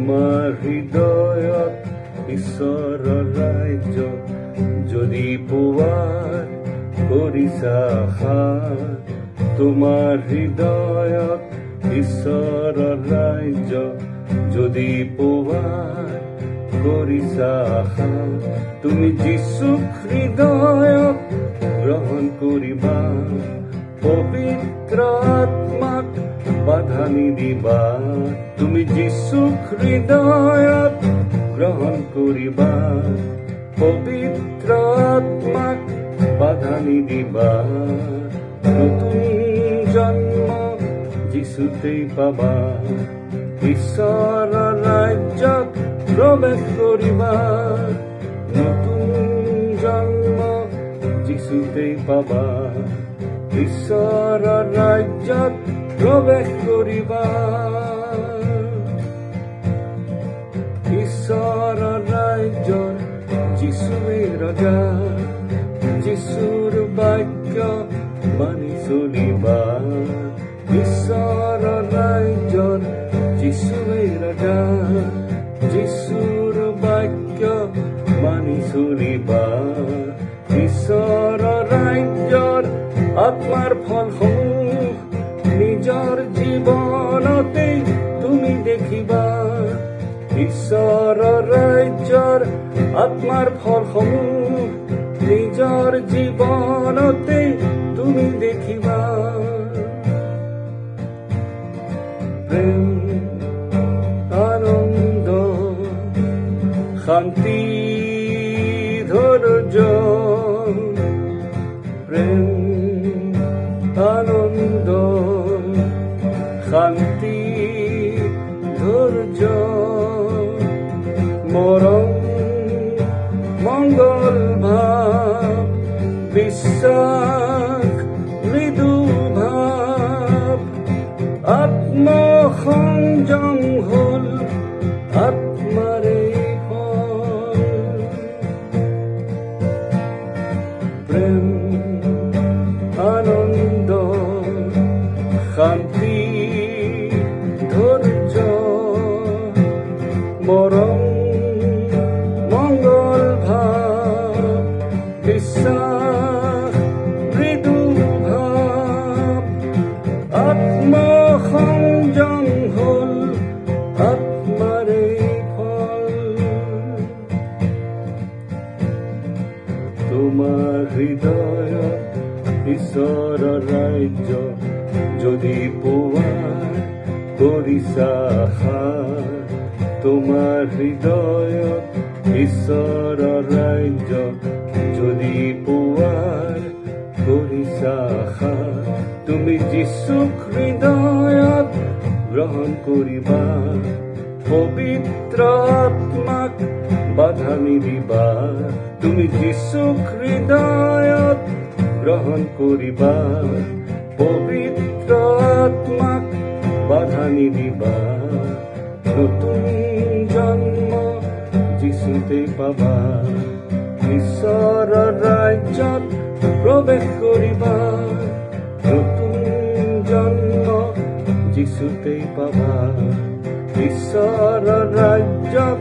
তোমাৰ হৃদয়ত ঈশ্বৰৰ ৰাজ্য যদি পোৱাৰ কৰিছা আশা, তোমাৰ হৃদয়ত ঈশ্বৰৰ ৰাজ্য যদি পোৱাৰ কৰিছা আশা, তুমি যীচুক হৃদয়ত গ্ৰহণ কৰিবা, পবিত্ৰ আত্মাক বাধা নিদিবা। তুমি যীচুক হৃদয়ত গ্ৰহণ কৰিবা, পবিত্ৰ আত্মাক বাধা নিদিবা। নতুন জন্ম যীচুতেই পাবা, ঈশ্বৰৰ ৰাজ্যত প্ৰৱেশ কৰিবা। নতুন জন্ম যীচুতেই পাবা, ঈশ্বৰৰ ৰাজ্যত প্ৰৱেশ কৰিবা। ঈশ্বৰৰ ৰাজ্যৰ যীচুৱেই ৰজা, যীচুৰ বাক্য মানি চলিবা। ঈশ্বৰৰ ৰাজ্যৰ যীচুৱেই ৰজা, যীচুৰ বাক্য মানি চলিবা। ঈশ্বৰৰ ৰাজ্যৰ আত্মাৰ ফলসমূহ নিজৰ জীৱনতে তুমি দেখিবা। ঈশ্বৰৰ ৰাজ্যৰ আত্মাৰ ফলসমূহ নিজৰ জীৱনতে তুমি দেখিবা। প্ৰেম, আনন্দ, শান্তি, ধৈৰ্য। প্ৰেম, আনন্দ, শান্তি, ধৈৰ্য, মৰম, মংগল ভাৱ, বিশ্বাস, মৃদু ভাৱ, আত্মসংযম হল আত্মাৰে ফল। প্ৰেম, আনন্দ, শান্তি, ধৈৰ্য, মৰম, মংগল ভাৱ, বিশ্বাস, মৃদু ভাৱ, আত্মসংযম হল আত্মাৰে ফল। তোমাৰ হৃদয়ত ঈশ্বৰৰ ৰাজ্য যদি পোৱাৰ কৰিছা আশা, তোমাৰ হৃদয়ত ঈশ্বৰৰ ৰাজ্য যদি পোৱাৰ কৰিছা আশা, তুমি যীচুক হৃদয়ত গ্ৰহণ কৰিবা, পবিত্ৰ আত্মাক বাধা নিদিবা। তুমি যীচুক হৃদয়ত গ্ৰহণ কৰিবা, পবিত্ৰ আত্মাক বাধা নিদিবা। নতুন জন্ম যীচুতেই পাবা, ঈশ্বৰৰ ৰাজ্যত প্ৰৱেশ কৰিবা। নতুন জন্ম যীচুতেই পাবা, ঈশ্বৰৰ ৰাজ্যত